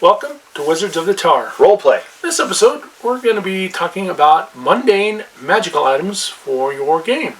Welcome to Wizards of the Tar. Roleplay. This episode, we're going to be talking about mundane magical items for your game.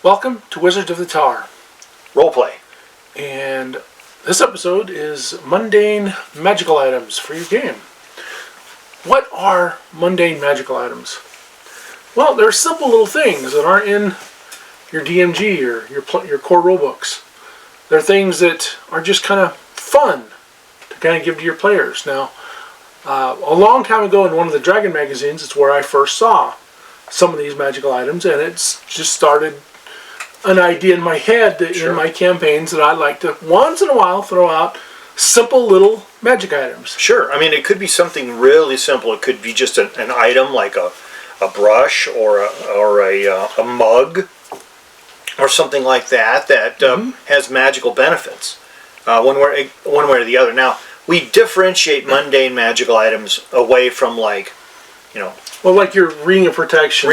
Welcome to Wizards of the Tar. Roleplay. And this episode is mundane magical items for your game. What are mundane magical items? Well, they're simple little things that aren't in your DMG or your core rulebooks. They're things that are just kind of fun to kind of give to your players. Now, a long time ago in one of the Dragon magazines, it's where I first saw some of these magical items, and it's just started an idea in my head that in my campaigns that I'd like to once in a while throw out simple little magic items. Sure. I mean, it could be something really simple. It could be just an item like a brush or a mug or something like that has magical benefits one way or the other. Now, we differentiate mundane magical items away from Well, like your ring of protection,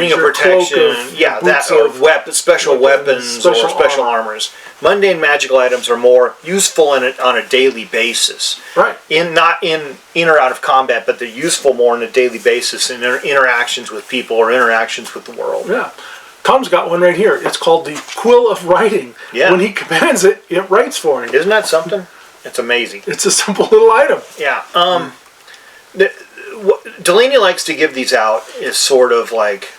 special weapons or special armors. Mundane magical items are more useful on a daily basis. Right. Not in or out of combat, but they're useful more on a daily basis in interactions with people or interactions with the world. Yeah. Tom's got one right here. It's called the Quill of Writing. Yeah. When he commands it, it writes for him. Isn't that something? It's amazing. It's a simple little item. Yeah. What Delaney likes to give these out is sort of like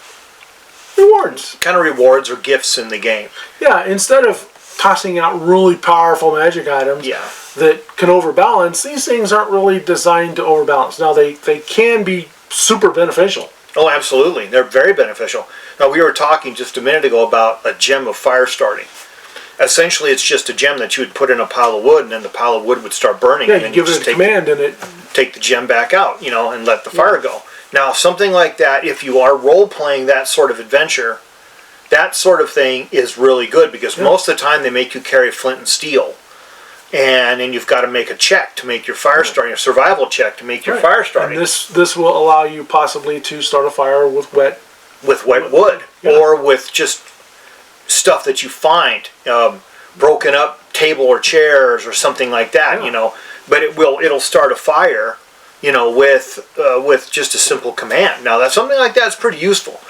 Rewards. kind of rewards or gifts in the game. Yeah, instead of tossing out really powerful magic items that can overbalance, these things aren't really designed to overbalance. Now, they can be super beneficial. Oh, absolutely. They're very beneficial. Now, we were talking just a minute ago about a gem of fire starting. Essentially, it's just a gem that you would put in a pile of wood, and then the pile of wood would start burning. Yeah, and then you give it a command, and it take the gem back out, and let the fire go. Now, something like that, if you are role-playing that sort of adventure, that sort of thing is really good, because most of the time they make you carry flint and steel. And then you've got to make a check to make your fire starting, a survival check to make your fire starting. And this will allow you possibly to start a fire with wet wood, or with just stuff that you find, broken up table or chairs or something like that, But it'll start a fire, with just a simple command. Now, that's something like that's pretty useful.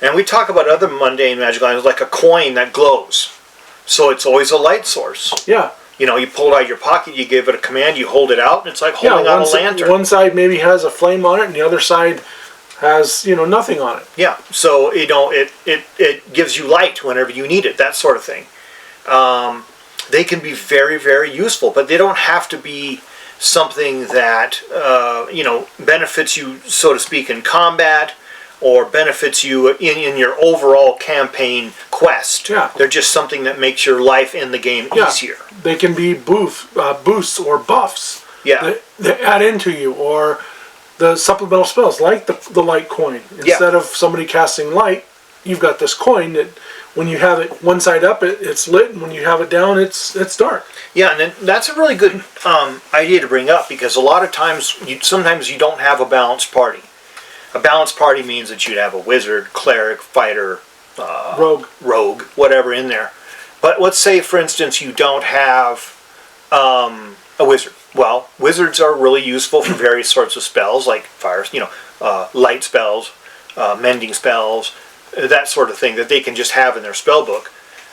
And we talk about other mundane magical items like a coin that glows, so it's always a light source. Yeah. You pull it out of your pocket, you give it a command, you hold it out, and it's like holding out a lantern. One side maybe has a flame on it, and the other side has nothing on it. Yeah, so it gives you light whenever you need it, that sort of thing. They can be very, very useful, but they don't have to be something that benefits you, so to speak, in combat, or benefits you in your overall campaign quest. Yeah. They're just something that makes your life in the game easier. They can be boosts or buffs that add into you, or the supplemental spells, like the light coin. Instead of somebody casting light, you've got this coin that when you have it one side up, it's lit, and when you have it down, it's dark. Yeah, and then that's a really good idea to bring up, because a lot of times, sometimes you don't have a balanced party. A balanced party means that you'd have a wizard, cleric, fighter, rogue, whatever in there. But let's say, for instance, you don't have a wizard. Well, wizards are really useful for various sorts of spells, like fires, light spells, mending spells, that sort of thing that they can just have in their spell book.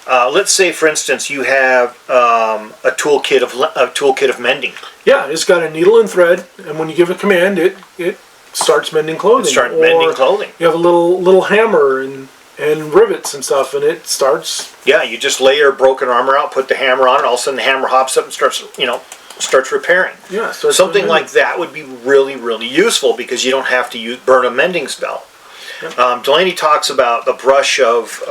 Let's say, for instance, you have a toolkit of mending. Yeah, it's got a needle and thread, and when you give a command, it starts mending clothing. You have a little hammer and rivets and stuff, and it starts. Yeah, you just lay your broken armor out, put the hammer on, and all of a sudden the hammer hops up and starts repairing. Yeah, something like that would be really, really useful, because you don't have to burn a mending spell. Yep. Delaney talks about the brush of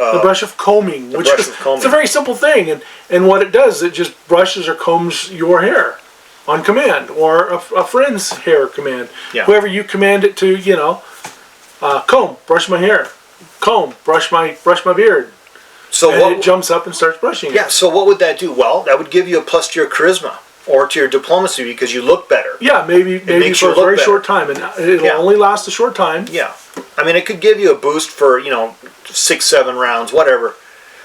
combing, it's a very simple thing, and what it does, it just brushes or combs your hair. on command, or a friend's hair command. Yeah. Whoever you command it to, comb, brush my hair, comb, brush my beard. So And what it jumps up and starts brushing Yeah, it. so what would that do? Well, that would give you a plus to your charisma or to your diplomacy because you look better. Yeah, maybe makes for you a look very better. short time, and it'll Yeah. only last a short time. Yeah. I mean, it could give you a boost for, 6, 7 rounds, whatever,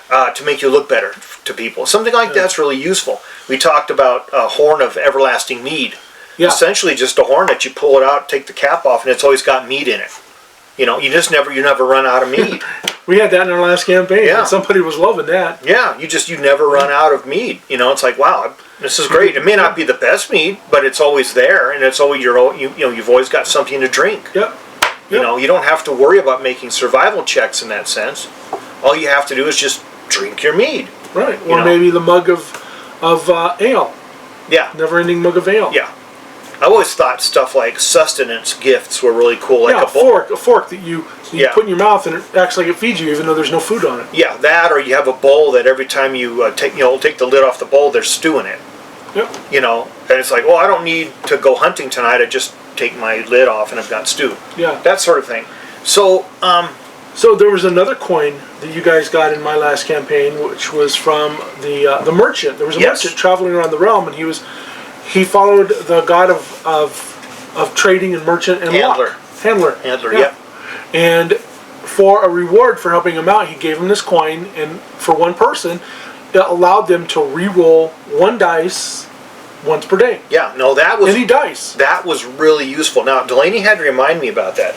to make you look better to people. Something like that's really useful. We talked about a horn of everlasting mead. Yeah. Essentially just a horn that you pull it out, take the cap off, and it's always got mead in it. You never run out of mead. We had that in our last campaign, Yeah. and somebody was loving that. Yeah, you never run out of mead. It's like, wow, this is great. It may not be the best mead, but it's always there, and it's always you've always got something to drink. Yep. You don't have to worry about making survival checks in that sense. All you have to do is just drink your mead. Right. Or maybe the mug of ale. Yeah, Never-ending mug of ale. yeah. I always thought stuff like sustenance gifts were really cool. Like Yeah, a fork that you Yeah. put in your mouth and it acts like it feeds you, even though there's no food on it. Yeah, that, or you have a bowl that every time you take the lid off the bowl, there's stew in it. Yep. And it's like, I don't need to go hunting tonight. I just take my lid off and I've got stew. Yeah. That sort of thing. So, So there was another coin that you guys got in my last campaign, which was from the merchant. There was a Yes. merchant traveling around the realm, and he followed the god of trading and merchant and Handler. luck. Handler. Handler, Yeah. yep. And for a reward for helping him out, he gave him this coin, and for one person, it allowed them to re-roll one dice once per day. Yeah, no, that was Any dice. that was really useful. Now, Delaney had to remind me about that.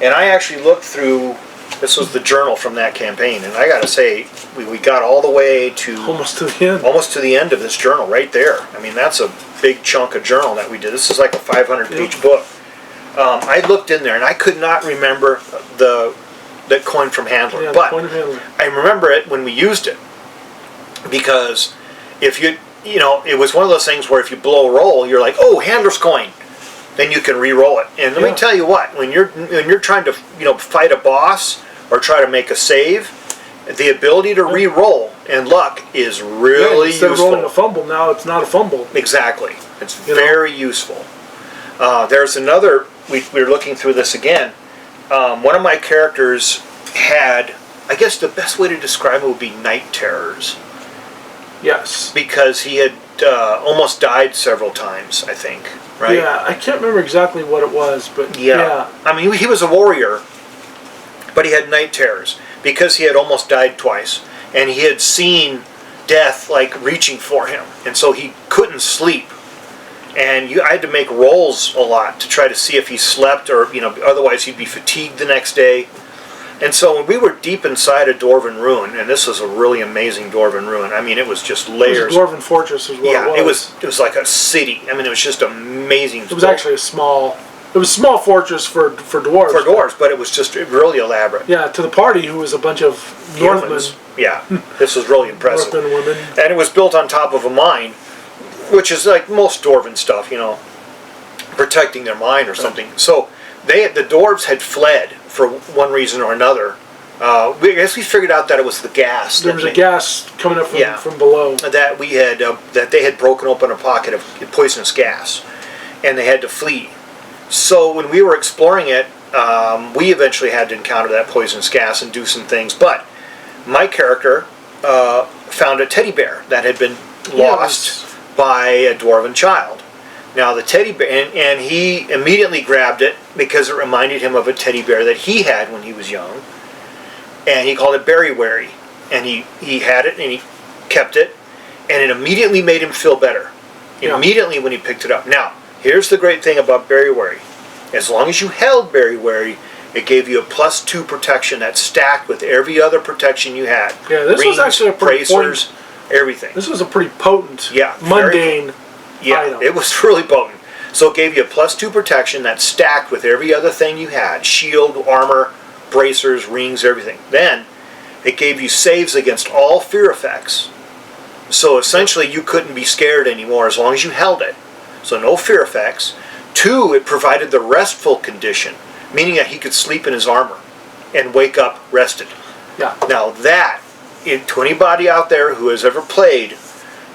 And I actually looked through, this was the journal from that campaign, and I got to say, we got all the way to Almost to the end. almost to the end of this journal right there. I mean, that's a big chunk of journal that we did. This is like a 500-page book. I looked in there, and I could not remember that coin from Handler. Yeah, the but coin of Handler. I remember it when we used it. Because if it was one of those things where if you blow a roll, you're like, oh, Handler's coin. Then you can re-roll it. And let me tell you what, when you're trying to fight a boss or try to make a save, the ability to re-roll and luck is really instead useful. of rolling a fumble, now it's not a fumble. Exactly. It's very useful. There's another, we were looking through this again. One of my characters had, I guess the best way to describe it would be night terrors. Yes. Because he had almost died several times, I think. Right? Yeah, I can't remember exactly what it was, but Yeah. I mean, he was a warrior, but he had night terrors because he had almost died twice, and he had seen death like reaching for him, and so he couldn't sleep. And I had to make rolls a lot to try to see if he slept, or otherwise he'd be fatigued the next day. And so when we were deep inside a dwarven ruin, and this was a really amazing dwarven ruin. I mean, it was just layers. It was a dwarven fortress is what Yeah, it was. it was like a city. I mean, it was just amazing. It was actually a small fortress for dwarves. For dwarves, but it was just really elaborate. Yeah, to the party who was a bunch of Northmen. Humans. Yeah, this was really impressive. Northmen women. And it was built on top of a mine, which is like most dwarven stuff, protecting their mine or something. So the dwarves had fled for one reason or another. I guess we figured out that it was the gas. There was a gas coming up from below. That we had that they had broken open a pocket of poisonous gas, and they had to flee. So when we were exploring it, we eventually had to encounter that poisonous gas and do some things. But my character found a teddy bear that had been lost by a dwarven child. Now the teddy bear, and he immediately grabbed it because it reminded him of a teddy bear that he had when he was young, and he called it Berry-Wary, and he had it and he kept it, and it immediately made him feel better. Yeah. Immediately when he picked it up. Now here's the great thing about Berry-Wary: as long as you held Berry-Wary, it gave you a +2 protection that stacked with every other protection you had. Yeah, this was actually a pretty bracers, everything. This was a pretty potent, Yeah, mundane item. It was really potent. So it gave you a +2 protection that stacked with every other thing you had: shield, armor, bracers, rings, everything. Then it gave you saves against all fear effects. So essentially you couldn't be scared anymore as long as you held it. So no fear effects. 2, it provided the restful condition, meaning that he could sleep in his armor and wake up rested. Yeah. Now that, to anybody out there who has ever played,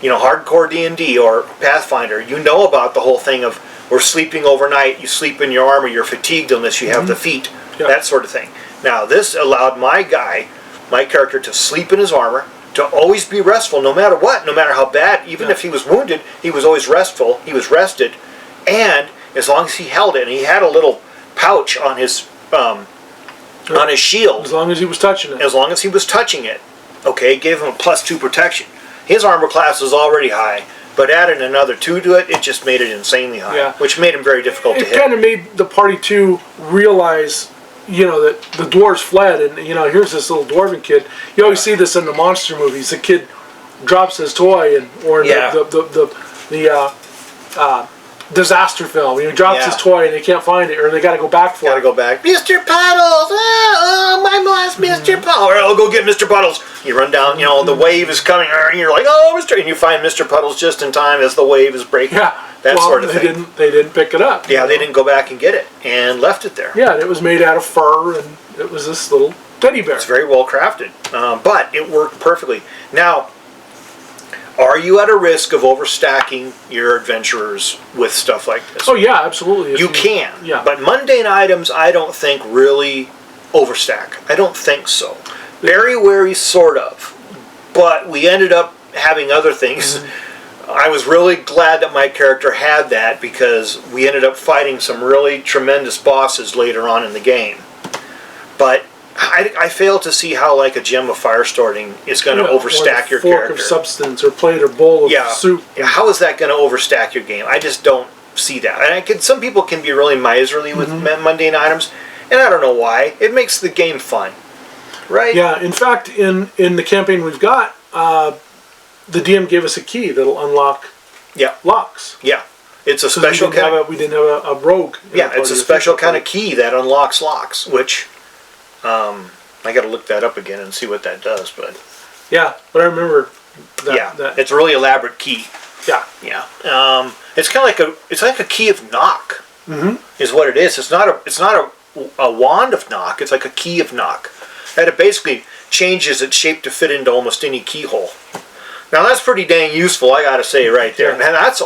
hardcore D&D or Pathfinder, you know about the whole thing of we're sleeping overnight, you sleep in your armor, you're fatigued unless you have the feet, that sort of thing. Now, this allowed my character, to sleep in his armor, to always be restful, no matter what, no matter how bad, even if he was wounded, he was always restful, he was rested, and as long as he held it, and he had a little pouch on his shield. As long as he was touching it. As long as he was touching it, okay, gave him a +2 protection. His armor class was already high, but adding another 2 to it, it just made it insanely high, which made him very difficult to hit. It kind of made the party too realize, that the dwarves fled, and here's this little dwarven kid. You always see this in the monster movies. The kid drops his toy, or in the disaster film, he drops his toy and they can't find it, or they got to go back for it. Got to go back. Mr. Puddles! My lost Mr. Puddles! Or I'll go get Mr. Puddles. You run down, the wave is coming, and you're like, oh, Mr. And you find Mr. Puddles just in time as the wave is breaking. Yeah. That sort of thing. They didn't pick it up. Yeah, they didn't go back and get it, and left it there. Yeah, and it was made out of fur, and it was this little teddy bear. It's very well crafted, but it worked perfectly. Now, are you at a risk of overstacking your adventurers with stuff like this? Oh yeah, absolutely. You can. Yeah. But mundane items, I don't think really overstack. I don't think so. Very wary, sort of. But we ended up having other things. I was really glad that my character had that, because we ended up fighting some really tremendous bosses later on in the game. But I fail to see how a gem of firestarting is going to overstack your character. Fork of substance, or plate or bowl of soup. How is that going to overstack your game? I just don't see that. And some people can be really miserly with mundane items, and I don't know why. It makes the game fun, right? Yeah. In fact, in the campaign we've got, the DM gave us a key that'll unlock locks. Yeah. It's a special kind of... We didn't have a rogue. Yeah, it's a special kind of key that unlocks locks, which... I got to look that up again and see what that does, but... Yeah, but I remember that. It's a really elaborate key. Yeah. Yeah. It's kind of like a key of knock, is what it is. It's not a wand of knock, it's like a key of knock. And it basically changes its shape to fit into almost any keyhole. Now that's pretty dang useful, I gotta say, right there. And that's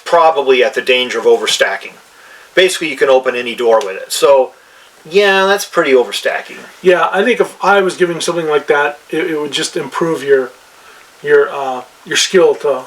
probably at the danger of overstacking. Basically, you can open any door with it. So, yeah, that's pretty overstacking. Yeah, I think if I was giving something like that, it would just improve your skill to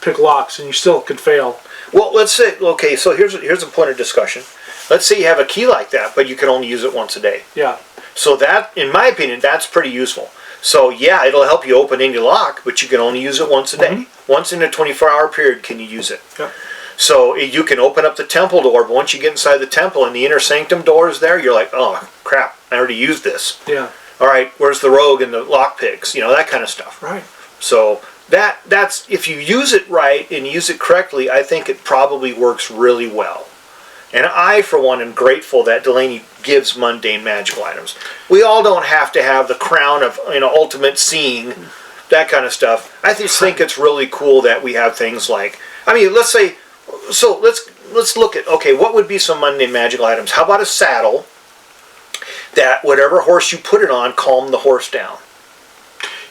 pick locks, and you still could fail. Well, let's say, okay, so here's a point of discussion. Let's say you have a key like that, but you can only use it once a day. Yeah. So that, in my opinion, that's pretty useful. So yeah, it'll help you open any lock, but you can only use it once a day. Once in a 24-hour period can you use it. Yeah. So you can open up the temple door, but once you get inside the temple and the inner sanctum door is there, you're like, oh crap, I already used this. Yeah. All right, where's the rogue and the lockpicks? That kind of stuff. Right. So that's if you use it right and use it correctly, I think it probably works really well. And I, for one, am grateful that Delaney gives mundane magical items. We all don't have to have the crown of ultimate seeing, that kind of stuff. I just think it's really cool that we have things like, let's say, so let's look at, okay, what would be some mundane magical items? How about a saddle that whatever horse you put it on, calm the horse down?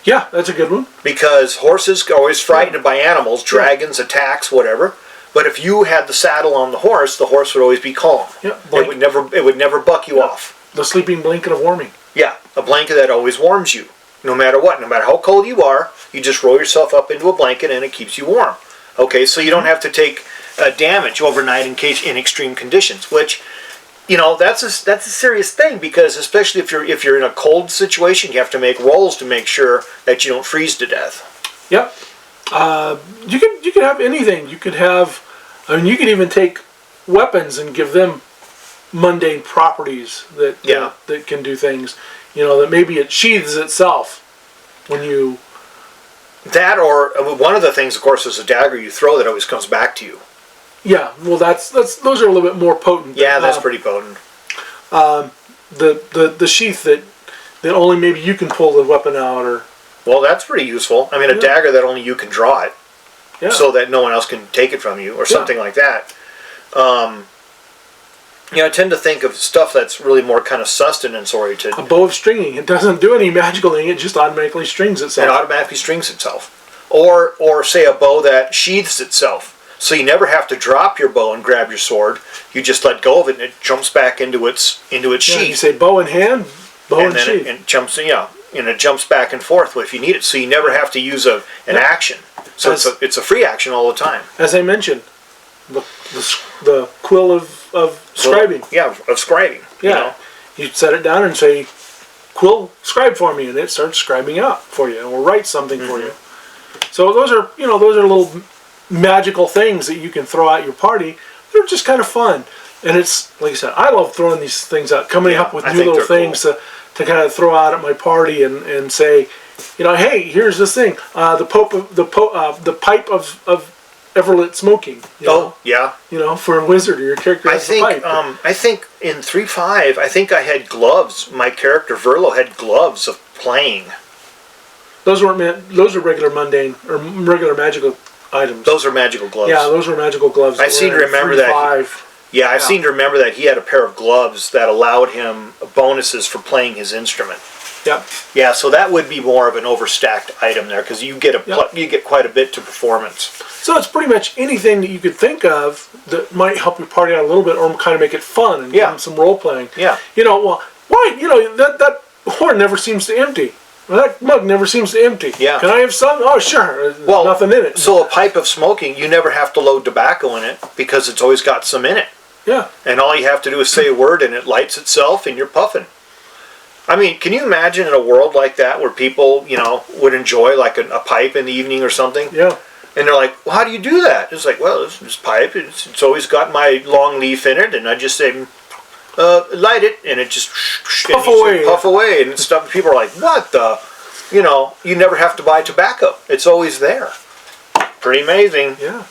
Yeah, that's a good one. Because horses are always frightened by animals, dragons, attacks, whatever. But if you had the saddle on the horse would always be calm. Yeah, it would never buck you off. The sleeping blanket of warming. Yeah, a blanket that always warms you, no matter what. No matter how cold you are, you just roll yourself up into a blanket and it keeps you warm. Okay, so you don't have to take damage overnight in extreme conditions, which, that's a serious thing, because especially if you're in a cold situation, you have to make rolls to make sure that you don't freeze to death. Yep. You could have anything. You could have, you could even take weapons and give them mundane properties that can do things. That maybe it sheathes itself when you. That, or one of the things, of course, is a dagger you throw that always comes back to you. Yeah, well, those are a little bit more potent. Yeah, that's pretty potent. The sheath that only maybe you can pull the weapon out, or. Well, that's pretty useful. A dagger that only you can draw it, so that no one else can take it from you, or something like that. I tend to think of stuff that's really more kind of sustenance-oriented. A bow of stringing. It doesn't do any magical thing. It just automatically strings itself. It automatically strings itself. or say a bow that sheaths itself. So you never have to drop your bow and grab your sword. You just let go of it and it jumps back into its sheath. You say bow in hand, bow and in then sheath. it jumps, and it jumps back and forth if you need it. So you never have to use an action. So it's a free action all the time. As I mentioned, the quill of scribing. Of scribing. You set it down and say, quill, scribe for me, and it starts scribing out for you, or write something for you. So those are little magical things that you can throw out your party. They're just kind of fun, and it's like I said, I love throwing these things out, coming up with new little things to kind of throw out at my party and say, hey, here's this thing, the pipe of Everlit smoking. For a wizard or your character has a pipe. I think in 3.5, I think I had gloves. My character Verlo had gloves of playing. Those are regular mundane or regular magical items. Those are magical gloves. Yeah, those were magical gloves. I seem to remember that. I seem to remember that he had a pair of gloves that allowed him bonuses for playing his instrument. Yep. Yeah, so that would be more of an overstacked item there because you get quite a bit to performance. So it's pretty much anything that you could think of that might help your party out a little bit or kind of make it fun and give them some role playing. Yeah. Why? That horn never seems to empty. Well, that mug never seems to empty. Yeah. Can I have some? Oh, sure. There's nothing in it. So a pipe of smoking, you never have to load tobacco in it because it's always got some in it. Yeah. And all you have to do is say a word and it lights itself and you're puffing. I mean, can you imagine in a world like that where people, would enjoy like a pipe in the evening or something? Yeah. And they're like, well, how do you do that? It's like, well, this pipe, it's always got my long leaf in it, and I just say, light it, and it just puff away, and stuff. People are like, what the? You never have to buy tobacco. It's always there. Pretty amazing. Yeah.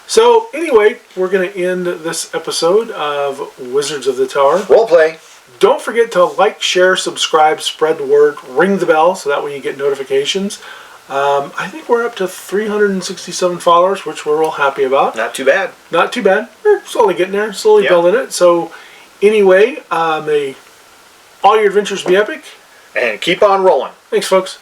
So, anyway, we're going to end this episode of Wizards of the Tower. Roleplay. Don't forget to like, share, subscribe, spread the word, ring the bell, so that way you get notifications. I think we're up to 367 followers, which we're all happy about. Not too bad. We're slowly getting there, slowly building it. So, anyway, may all your adventures be epic. And keep on rolling. Thanks, folks.